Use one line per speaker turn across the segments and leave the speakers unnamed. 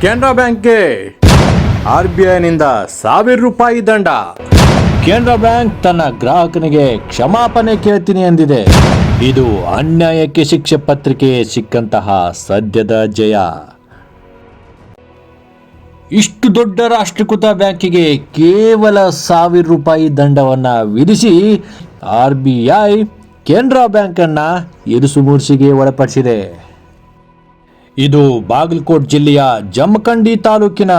ಕೆನರಾ ಬ್ಯಾಂಕ್ಗೆ RBIನಿಂದ ₹1,000 ದಂಡ. ಕೆನರಾ ಬ್ಯಾಂಕ್ ತನ್ನ ಗ್ರಾಹಕನಿಗೆ ಕ್ಷಮಾಪಣೆ ಕೇಳ್ತೀನಿ ಎಂದಿದೆ. ಇದು ಅನ್ಯಾಯಕ್ಕೆ ಶಿಕ್ಷೆ ಪತ್ರಿಕೆ ಸಿಕ್ಕಂತಹ ಸದ್ಯದ ಜಯ. ಇಷ್ಟು ದೊಡ್ಡ ರಾಷ್ಟ್ರೀಕೃತ ಬ್ಯಾಂಕಿಗೆ ಕೇವಲ ₹1,000 ದಂಡವನ್ನು ವಿಧಿಸಿ RBI ಕೆನರಾ ಬ್ಯಾಂಕನ್ನು ಇರುಸುಮುರುಸಿಗೆ ಒಳಪಡಿಸಿದೆ. ಇದು ಬಾಗಲಕೋಟೆ ಜಿಲ್ಲೆಯ ಜಮಖಂಡಿ ತಾಲೂಕಿನ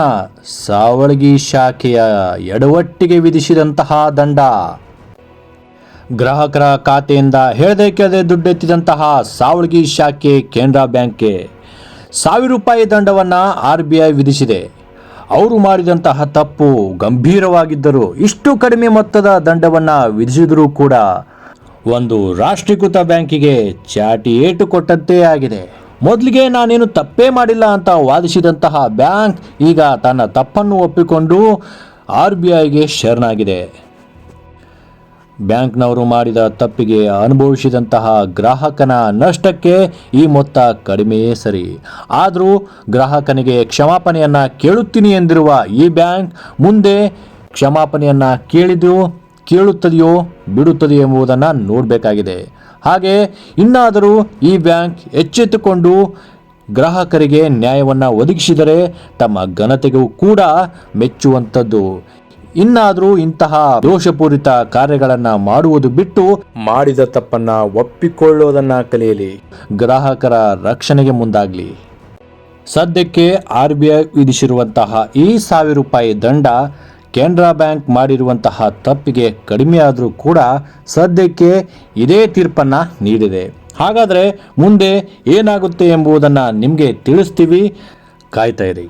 ಸಾವಳಗಿ ಶಾಖೆಯ ಎಡವಟ್ಟಿಗೆ ವಿಧಿಸಿದಂತಹ ದಂಡ. ಗ್ರಾಹಕರ ಖಾತೆಯಿಂದ ಹೇಳದೆ ಕೇಳದೆ ದುಡ್ಡೆತ್ತಿದಂತಹ ಸಾವಳಗಿ ಶಾಖೆ ಕೆನರಾ ಬ್ಯಾಂಕ್ಗೆ ₹1,000 ದಂಡವನ್ನು RBI ವಿಧಿಸಿದೆ. ಅವರು ಮಾಡಿದಂತಹ ತಪ್ಪು ಗಂಭೀರವಾಗಿದ್ದರೂ ಇಷ್ಟು ಕಡಿಮೆ ಮೊತ್ತದ ದಂಡವನ್ನು ವಿಧಿಸಿದರೂ ಕೂಡ ಒಂದು ರಾಷ್ಟ್ರೀಕೃತ ಬ್ಯಾಂಕಿಗೆ ಚಾಟಿ ಏಟು ಕೊಟ್ಟಂತೆ ಆಗಿದೆ. ಮೊದಲಿಗೆ ನಾನೇನು ತಪ್ಪೇ ಮಾಡಿಲ್ಲ ಅಂತ ವಾದಿಸಿದಂತಹ ಬ್ಯಾಂಕ್ ಈಗ ತನ್ನ ತಪ್ಪನ್ನು ಒಪ್ಪಿಕೊಂಡು RBIಗೆ ಶರಣಾಗಿದೆ. ಬ್ಯಾಂಕ್ನವರು ಮಾಡಿದ ತಪ್ಪಿಗೆ ಅನುಭವಿಸಿದಂತಹ ಗ್ರಾಹಕನ ನಷ್ಟಕ್ಕೆ ಈ ಮೊತ್ತ ಕಡಿಮೆಯೇ ಸರಿ. ಆದರೂ ಗ್ರಾಹಕನಿಗೆ ಕ್ಷಮಾಪಣೆಯನ್ನು ಕೇಳುತ್ತೀನಿ ಎಂದಿರುವ ಈ ಬ್ಯಾಂಕ್ ಮುಂದೆ ಕ್ಷಮಾಪಣೆಯನ್ನು ಕೇಳುತ್ತದೆಯೋ ಬಿಡುತ್ತದೆಯೋ ಎಂಬುದನ್ನು ನೋಡಬೇಕಾಗಿದೆ. ಹಾಗೆ ಇನ್ನಾದರೂ ಈ ಬ್ಯಾಂಕ್ ಎಚ್ಚೆತ್ತುಕೊಂಡು ಗ್ರಾಹಕರಿಗೆ ನ್ಯಾಯವನ್ನು ಒದಗಿಸಿದರೆ ತಮ್ಮ ಘನತೆಗೂ ಕೂಡ ಮೆಚ್ಚುವಂಥದ್ದು. ಇನ್ನಾದರೂ ಇಂತಹ ದೋಷಪೂರಿತ ಕಾರ್ಯಗಳನ್ನು ಮಾಡುವುದು ಬಿಟ್ಟು ಮಾಡಿದ ತಪ್ಪನ್ನು ಒಪ್ಪಿಕೊಳ್ಳೋದನ್ನು ಕಲಿಯಲಿ, ಗ್ರಾಹಕರ ರಕ್ಷಣೆಗೆ ಮುಂದಾಗಲಿ. ಸದ್ಯಕ್ಕೆ RBI ವಿಧಿಸಿರುವಂತಹ ಈ ₹1,000 ದಂಡ ಕೆನರಾ ಬ್ಯಾಂಕ್ ಮಾಡಿರುವಂತಹ ತಪ್ಪಿಗೆ ಕಡಿಮೆಯಾದರೂ ಕೂಡ ಸದ್ಯಕ್ಕೆ ಇದೇ ತೀರ್ಪನ್ನು ನೀಡಿದೆ. ಹಾಗಾದರೆ ಮುಂದೆ ಏನಾಗುತ್ತೆ ಎಂಬುದನ್ನು ನಿಮಗೆ ತಿಳಿಸ್ತೀವಿ, ಕಾಯ್ತಾ ಇರಿ.